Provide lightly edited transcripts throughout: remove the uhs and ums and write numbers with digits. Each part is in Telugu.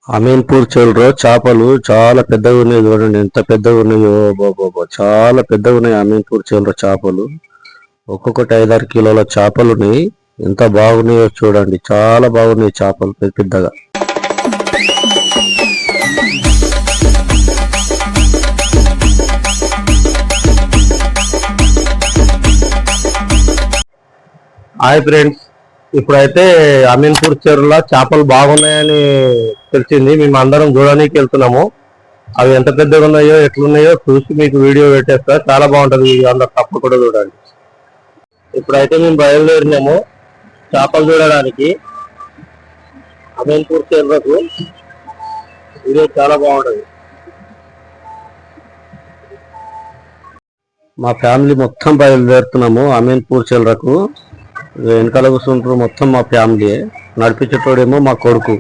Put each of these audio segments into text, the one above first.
అమీన్పూర్ చెరువులో చేపలు చాలా పెద్దగా ఉన్నాయి. చూడండి ఎంత పెద్దగా ఉన్నాయో బాబా, చాలా పెద్దగా ఉన్నాయి అమీన్పూర్ చెరువులో చేపలు. ఒక్కొక్కటి 5-6 కిలోల చేపలు ఉన్నాయి. ఎంత బాగున్నాయో చూడండి, చాలా బాగున్నాయి చేపలు పెద్ద పెద్దగా. హాయ్ ఫ్రెండ్స్, ఇప్పుడైతే అమీన్పూర్ చెరువులో చేపలు బాగున్నాయని తెలిసింది. మేము అందరం చూడడానికి వెళ్తున్నాము. అవి ఎంత పెద్దగా ఉన్నాయో ఎట్లున్నాయో చూసి మీకు వీడియో పెట్టేస్తా. చాలా బాగుంటది, అందరు తప్పకుండా చూడండి. ఇప్పుడైతే మేము బయలుదేరినాము చేపలు చూడడానికి అమీన్పూర్ చెరువుకు. వీడియో చాలా బాగుంటది. మా ఫ్యామిలీ మొత్తం బయలుదేరుతున్నాము అమీన్పూర్ చెరువుకు. వెనకాల కూర్చుంటారు మొత్తం మా ఫ్యామిలీ. నడిపించేటోడేమో మా కొడుకు.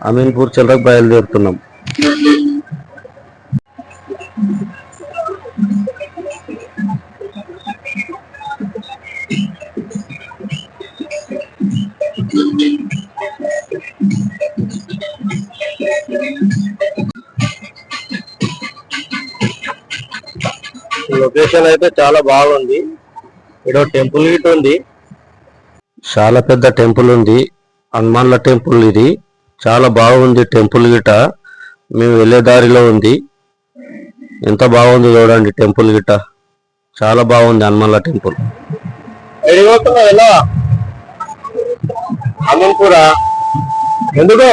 అమీన్పూర్ చెరువుకు బయలుదేరుతున్నాం. లొకేషన్ అయితే చాలా బాగుంది. ఇక్కడ టెంపుల్ గిట్ ఉంది, చాలా పెద్ద టెంపుల్ ఉంది. హనుమాన్ల టెంపుల్ ఇది. చాలా బాగుంది టెంపుల్ గిట. మేము వెళ్ళే దారిలో ఉంది. ఎంత బాగుంది చూడండి టెంపుల్ గిట, చాలా బాగుంది హనుమాన్ల టెంపుల్. అమీన్పూరా ఎందుకు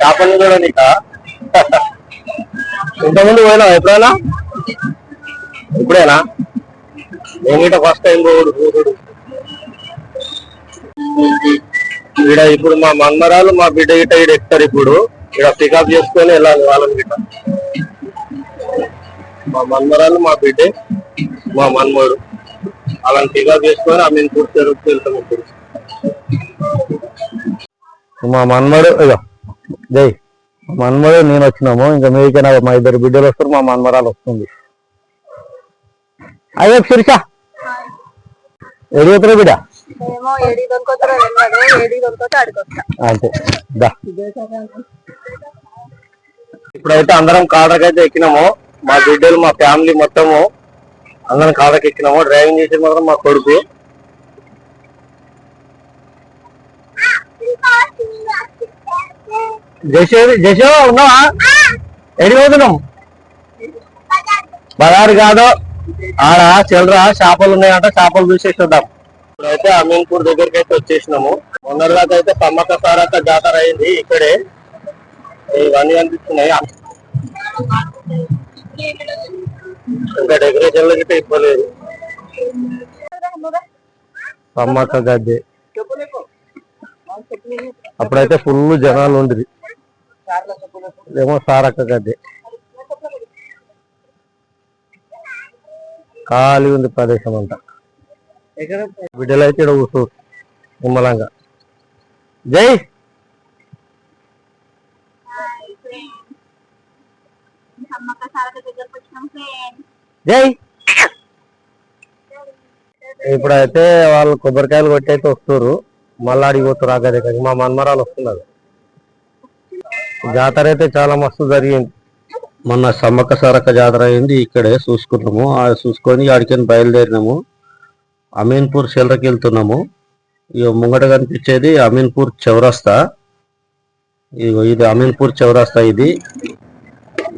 చేపలు చూడండి. ఇంతకుముందు పోయినా ఎప్పుడైనా? ఇప్పుడేనా? నేను ఇట ఫస్ట్ టైం పోడు. ఇక్కడ ఇప్పుడు మా మన్మరాలు మా బిడ్డ గిట్ట ఇక్కడ ఎక్కుతారు. ఇప్పుడు ఇక్కడ పికప్ చేసుకొని వెళ్ళాలి వాళ్ళని గిట్ట. మా మన్మరాలు మా బిడ్డే మా మన్మడు వాళ్ళని పికప్ చేసుకొని అమీన్పూర్ చెరువుకి వెళ్తాం. ఇప్పుడు మా మన్మడు జై మన్మడు నేను వచ్చినాము. ఇంకా మీకైనా మా ఇద్దరు బిడ్డలు వస్తారు, మా మన్మరాలు వస్తుంది. అయ్యో శిరీష ఎడిపోతారు బిడ్డ? అంతే. ఇప్పుడైతే అందరం కాడకైతే ఎక్కినాము. మా బిడ్డలు మా ఫ్యామిలీ మొత్తము అందరం కాడకి ఎక్కినాము. డ్రైవింగ్ చేసేది మాత్రం మా కొడుకు. జశో ఉన్నావా? ఎడిపోతున్నాం? బజారు కాదు, ఆడ చిల్లరా చేపలు ఉన్నాయంట, చేపలు చూసేసి వద్దాం. ఇప్పుడైతే అమీన్పూర్ దగ్గరికి అయితే వచ్చేసినాము. మొన్నటిదాకా అయితే సమ్మక్క సారక్క జాతర అయింది ఇక్కడే. ఇవన్నీ కనిపిస్తున్నాయి. ఇంకా డెకరేషన్లు గిట్ట ఇవ్వలేదు. సమ్మక్క గద్దె అప్పుడైతే ఫుల్ జనాలు ఉండేది. ఏమో సారక్క గద్దె. ఖాళీ ఉంది ప్రదేశం అంతా. బిడ్డలు అయితే ఇక్కడ కూర్చో నిమ్మలంగా. జై జై. ఇప్పుడైతే వాళ్ళు కొబ్బరికాయలు కొట్టి అయితే వస్తారు. మళ్ళీ అడిగిపోతారు ఆ గదికి. మా మన్మరాలు వస్తున్నారు. జాతర అయితే చాలా మస్తు జరిగింది. మొన్న సమ్మక్క సారక్క జాతర అయింది ఇక్కడే, చూసుకున్నాము. చూసుకొని ఆడికని బయలుదేరినాము. అమీన్పూర్ చెరువుకి వెళ్తున్నాము. ఇక ముంగట కనిపించేది అమీన్పూర్ చౌరస్తా. ఇది అమీన్పూర్ చౌరస్తా. ఇది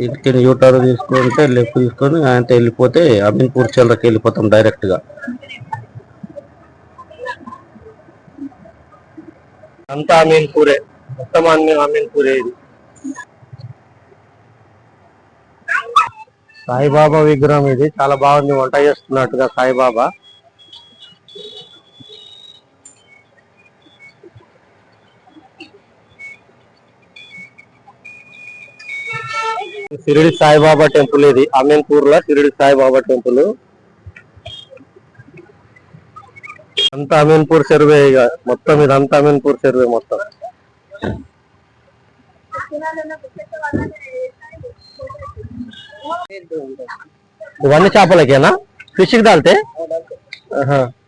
ఇటుకని యూటర్న్ తీసుకుంటే లెఫ్ట్ తీసుకొని ఆయన వెళ్ళిపోతే అమీన్పూర్ చెరువుకి వెళ్ళిపోతాం డైరెక్ట్ గా. అంతా అమీన్పూరే, మొత్తం అమీన్పూరే. ఇది సాయిబాబా విగ్రహం. ఇది చాలా బాగుంది, వంట చేస్తున్నట్టుగా సాయిబాబా. షిరిడి సాయిబాబా టెంపుల్ ఇది అమీన్పూర్ లో. షిరిడి సాయిబాబా టెంపుల్ అంతా అమీన్పూర్ చెరువే. ఇక మొత్తం ఇదంతా అమీన్పూర్ చెరువే మొత్తం. ఇవన్నీ చేపలకేనా? ఫిష్ కి डालते?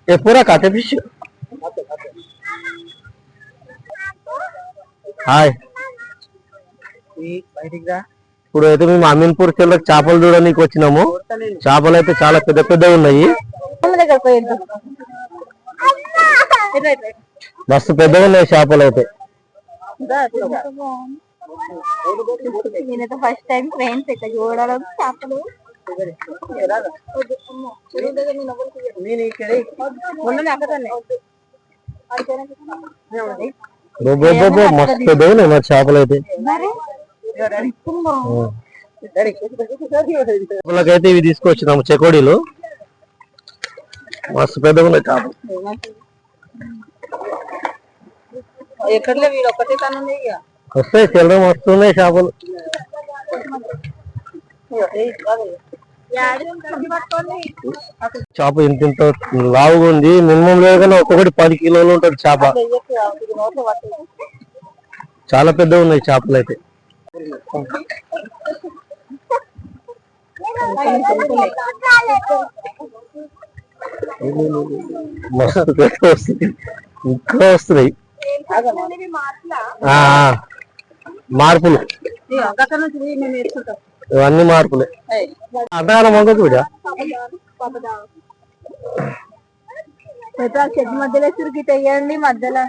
ये पूरा खाते फिश? हाय ఇప్పుడు అయితే మేము అమీన్పూర్ చెల్లకి చేపలు చూడడానికి వచ్చినాము. చేపలు అయితే చాలా పెద్ద పెద్దగా ఉన్నాయి, మస్తు పెద్దగా ఉన్నాయి చేపలు అయితే. నేనైతే ఫస్ట్ టైం ఫ్రెండ్స్ ఇక్కడ చూడడం చేపలు. మస్తు పెద్దగా ఉన్నాయి మరి చేపలు అయితే. చేపలకైతే ఇవి తీసుకొచ్చినాము చెకోడీలు, మస్తు పెద్దగా ఉన్నాయి చేపలు. వస్తాయి చిల్లర వస్తున్నాయి చేపలు. చేప ఇంత ఇంత లావుగా ఉంది, మినిమం లేదన్నా ఒక్కొక్కటి 10 కిలోలు ఉంటుంది చేప. చాలా పెద్దగా ఉన్నాయి చేపలు అయితే. మస్తు పెద్ద వస్తుంది, ఇంకా వస్తున్నాయి మార్పులు, ఇవన్నీ మార్పులే. అంతకాలం మొగ్గ కూడా చెట్టు మధ్యలో సురికి తెయ్యండి మధ్యలో.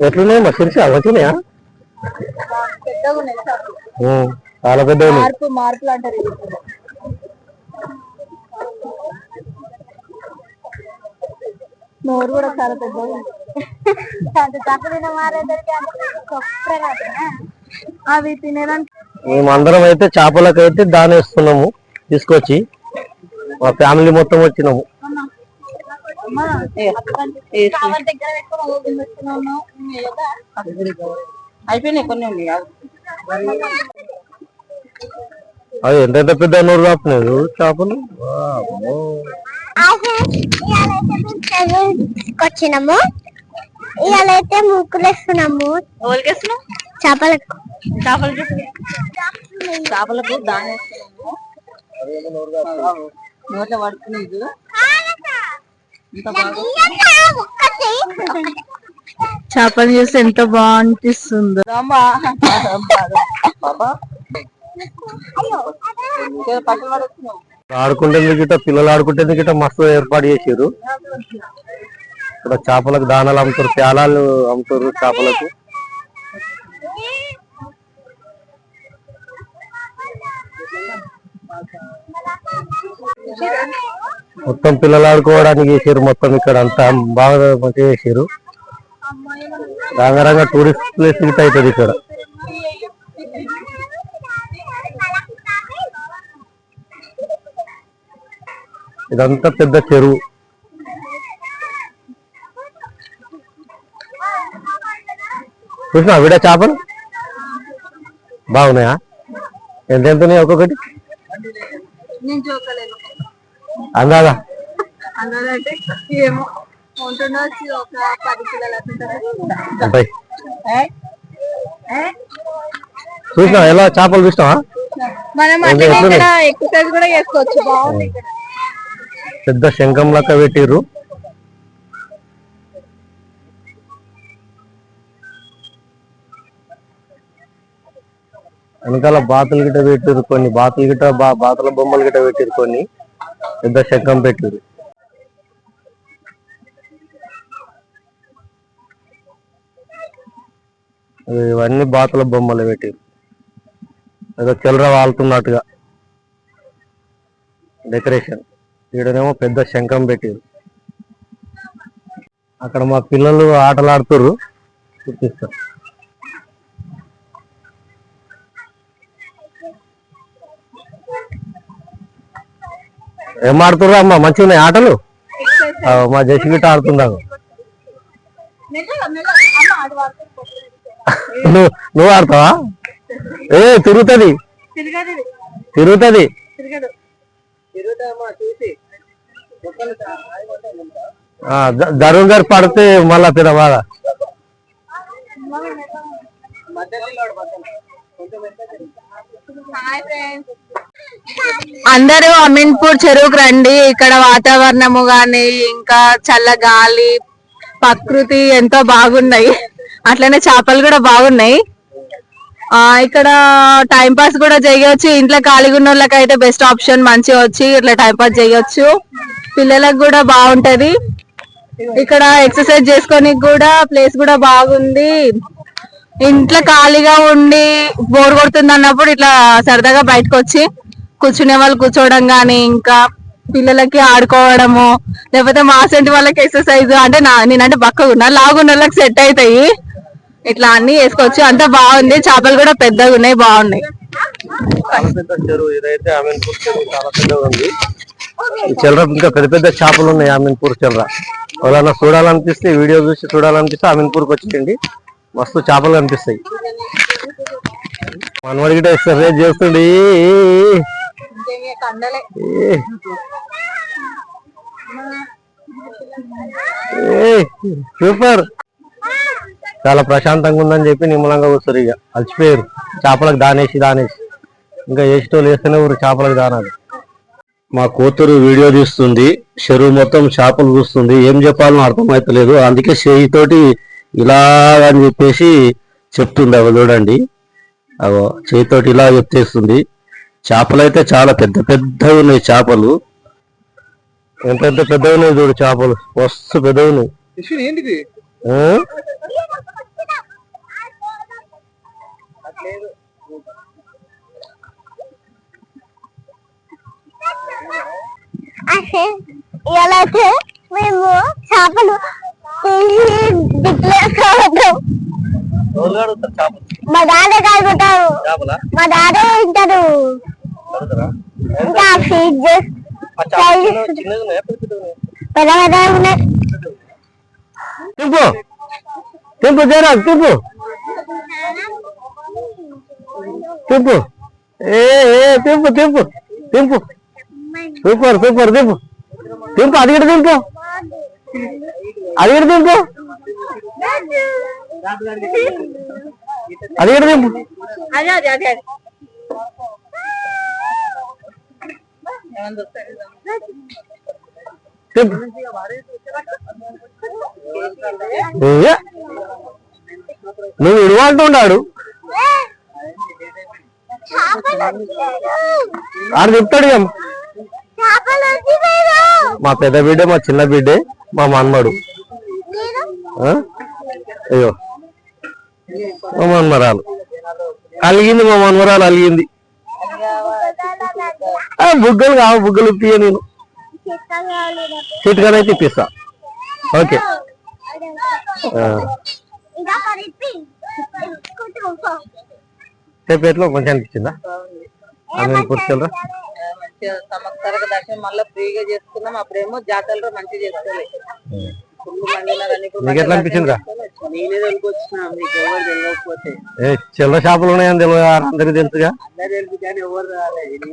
ఎట్లున్నాయి మా సిరిసి వచ్చినాయా? చాలా పెద్ద మార్పులు అంటారు. నోరు కూడా చాలా పెద్దగా అవి తినేదానికి. మేమందరం అయితే చేపలకైతే దానేస్తున్నాము తీసుకొచ్చి, మా ఫ్యామిలీ మొత్తం వచ్చినాము. అయిపోయినాయి కొన్ని ఉన్నాయి. అది ఎంత పెద్ద నోరు రాపులేదు చేపలు. వచ్చినాము ఇవాళ అయితే ముక్కులు వేస్తున్నాము. చేపలకు దాని నోట్లో పడుతున్నాయి. చేపలు చూసి ఎంత బాగా అనిపిస్తుందో. ఆడుకుంటే గిట్ట పిల్లలు ఆడుకుంటే గిట్ట మస్తు ఏర్పాటు చేసారు. ఇక్కడ చేపలకు దానాలు అమ్ముతారు, ప్యాలాలు అమ్ముతారు చేపలకు. మొత్తం పిల్లలు ఆడుకోవడానికి చేసారు. మొత్తం ఇక్కడ అంతా బాగా మంచిగా చేసారు. రంగరంగ టూరిస్ట్ ప్లేస్ గిట్ట అవుతుంది ఇక్కడ. ఇదంతా పెద్ద చెరువు. చూసినా విడ చేపలు బాగున్నాయా? ఎంత ఒక్కొక్కటి అందాదా? చూసినా ఎలా చేపలు చూసినావా? ఎక్సర్సైజ్ కూడా చేసుకోవచ్చు. బాగుంది. పెద్ద శంఖం లెక్క పెట్టిర్రు. వెనకాల బాతులు గిట్ట పెట్టిరు, కొన్ని బాతులు గిట్ట బాతుల బొమ్మలు గిట్ట పెట్టిరు, కొన్ని పెద్ద శంఖం పెట్టిరు. ఇవన్నీ బాతుల బొమ్మలు పెట్టిరు, ఏదో చిల్లర వాళ్తున్నట్టుగా డెకరేషన్. ఈడనేమో పెద్ద శంఖం పెట్టిరు. అక్కడ మా పిల్లలు ఆటలు ఆడుతుర్రు, చూపిస్తారు. ఏం ఆడుతుర్రు అమ్మ? మంచిగా ఉన్నాయి ఆటలు. మా జసి గిట్ట ఆడుతున్నాను. నువ్వు ఆడతావా? తిరుగుతుంది తిరుగుతుంది. జరువు గారు పడితే మళ్ళా తిన బాగా. అందరూ అమీన్పూర్ చెరువుకు రండి. ఇక్కడ వాతావరణము గాని ఇంకా చల్ల గాలి ప్రకృతి ఎంతో బాగున్నాయి. అట్లనే చేపలు కూడా బాగున్నాయి. ఇక్కడ టైం పాస్ కూడా చేయొచ్చు. ఇంట్లో ఖాళీగా ఉన్న వాళ్ళకి అయితే బెస్ట్ ఆప్షన్. మంచిగా వచ్చి ఇట్లా టైం పాస్ చేయొచ్చు. పిల్లలకు కూడా బాగుంటది. ఇక్కడ ఎక్సర్సైజ్ చేసుకొని కూడా ప్లేస్ కూడా బాగుంది. ఇంట్లో ఖాళీగా ఉండి బోర్ కొడుతుంది అన్నప్పుడు ఇట్లా సరదాగా బయటకు వచ్చి కూర్చునే వాళ్ళు కూర్చోవడం గానీ, ఇంకా పిల్లలకి ఆడుకోవడము, లేకపోతే మా సెంటి వాళ్ళకి ఎక్సర్సైజ్ అంటే నేనంటే బక్కగా ఉన్నా, లాగున్న వాళ్ళకి సెట్ అవుతాయి. ఇట్లా అన్ని వేసుకోవచ్చు. అంతా బాగుంది. చేపలు కూడా పెద్దగా ఉన్నాయి, బాగున్నాయి. చాలా పెద్ద చెరువు ఇదైతే అమీన్పూర్ చెరువు చాలా పెద్దగా ఉంది. ఈ చెల్లర ఇంకా పెద్ద పెద్ద చేపలు ఉన్నాయి అమీన్పూర్ చెల్లర. ఎవరైనా చూడాలనిపిస్తే వీడియో చూసి చూడాలనిపిస్తే అమీన్పూర్కి వచ్చేయండి. మస్తు చేపలు కనిపిస్తాయి. మనవాడి గిట్ట ఎక్సర్సైజ్ చేస్తుండే. సూపర్. చాలా ప్రశాంతంగా ఉందని చెప్పి నిమ్మలంగా కూర్చోరు. ఇక అలసిపోయారు. చేపలకు దానేసి ఇంకా వేసేటోళ్ళు వేస్తేనే ఊరు చేపలకు దానాలు. మా కూతురు వీడియో తీస్తుంది. చెరువు మొత్తం చేపలు చూస్తుంది. ఏం చెప్పాలో అర్థమైతలేదు. అందుకే చేయితోటి ఇలా అని చెప్పేసి చెప్తుంది. అవి చూడండి, అవో చేయితోటి ఇలా చెప్తేస్తుంది. చేపలు అయితే చాలా పెద్ద పెద్దవి ఉన్నాయి. చేపలు ఎంత పెద్దవి ఉన్నాయి చూడు. చేపలు మస్తు పెద్దవి ఉన్నాయి. ఇలా అయితే మేము చేపలు మా డాడే కలుగుతారు. మా డాడే తింటారు. ఇంకా ఫీడ్ పెద్ద పెద్ద ఉన్నాయి. తింపు తింపు జయరాజ్ తింపు తింపు. తింపు తింపు తింపు. Super super. తింపు తింపు. అది కూడా తింపు. అది కూడా తింపు. అది కూడా తింపు. నువ్వు ఇడవాడుతున్నాడు. ఆడు చెప్తాడు. మా పెద్ద బిడ్డే, మా చిన్న బిడ్డే, మా మన్మడు. అయ్యో మా మన్మరాలు అలిగింది. మా మన్మరాలు అలిగింది. బుగ్గలు కావు, బుగ్గలు ఇప్పియ. నేను చిట్కానైతే ఇప్పిస్తా. ఓకే. సేపేట్లో మంచిగా అనిపించిందా అమీన్పూర్ చెల్లర? సంవత్సరాల దర్శనం మళ్ళీ ఫ్రీగా చేసుకున్నాం. అప్పుడేమో జాతరలో మంచిగా చేసుకోలేదు. నీకు ఎట్లా అనిపించిందిరా? నేనే తెలికొచ్చినా, మీకు ఎవరు తెలియకపోతే. చిల్లర షాపులు ఉన్నాయని తెలియదు, అందరికి తెలుసుగా. అందరు తెలుసు కానీ ఎవరు రాలేదు.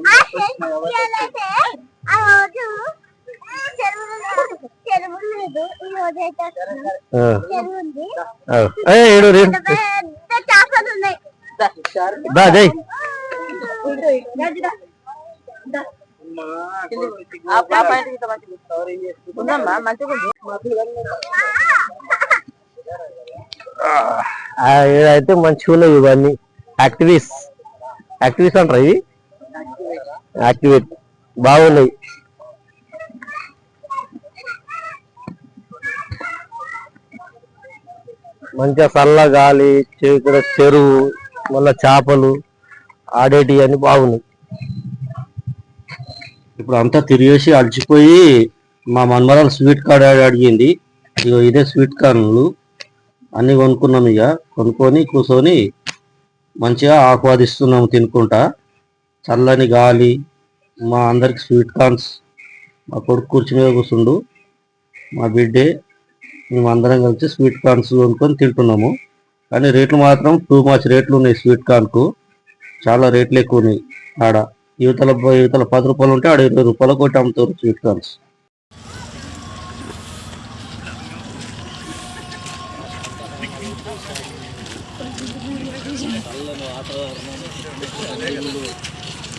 అయితే మంచిగా ఉన్నాయి ఇవన్నీ. యాక్టివిటీస్ అంటారు ఇవి. యాక్టివేట్ బాగున్నాయి. మంచిగా చల్ల గాలి, ఇక్కడ చెరువు, మళ్ళా చేపలు ఆడేటి అని బాగున్నాయి. ఇప్పుడు అంతా తిరిగేసి అలసిపోయి మా మన్మరాలు స్వీట్ కార్న్ అడిగింది. ఇగో ఇదే స్వీట్ కార్న్లు అన్ని కొనుక్కున్నాం. ఇక కొనుక్కొని కూర్చొని మంచిగా ఆస్వాదిస్తున్నాము తినుకుంటా. చల్లని గాలి, మా అందరికి స్వీట్ కార్న్స్. మా కొడుకు కూర్చు మీద కూర్చుండు, మా బిడ్డే, మేము అందరం కలిసి స్వీట్ కార్న్స్ కొనుక్కొని తింటున్నాము. కానీ రేట్లు మాత్రం టూ మచ్ రేట్లు ఉన్నాయి. స్వీట్ కార్న్కు చాలా రేట్లు ఎక్కువ ఉన్నాయి. ఆడ యువతల 10 రూపాయలు ఉంటే ఆడ 20 రూపాయలు కొట్టి అమ్ముతారు స్వీట్ కార్న్స్.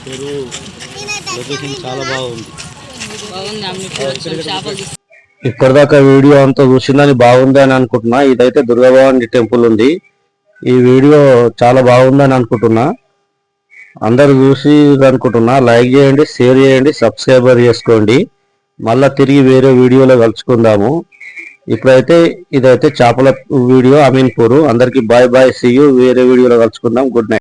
చెరువు లొకేషన్ చాలా బాగుంది. చేపలు ఇప్పటిదాకా వీడియో అంతా చూసిందని బాగుంది అని అనుకుంటున్నా. ఇదైతే దుర్గాభవాని టెంపుల్ ఉంది. ఈ వీడియో చాలా బాగుందని అనుకుంటున్నా. అందరు చూసి అనుకుంటున్నా. లైక్ చేయండి, షేర్ చేయండి, సబ్స్క్రైబర్ చేసుకోండి. మళ్ళా తిరిగి వేరే వీడియోలో కలుసుకుందాము. ఇప్పుడైతే ఇదైతే చేపల వీడియో అమీన్పూర్. అందరికి బాయ్ బాయ్, సీ యూ. వేరే వీడియోలో కలుసుకుందాం. Good night.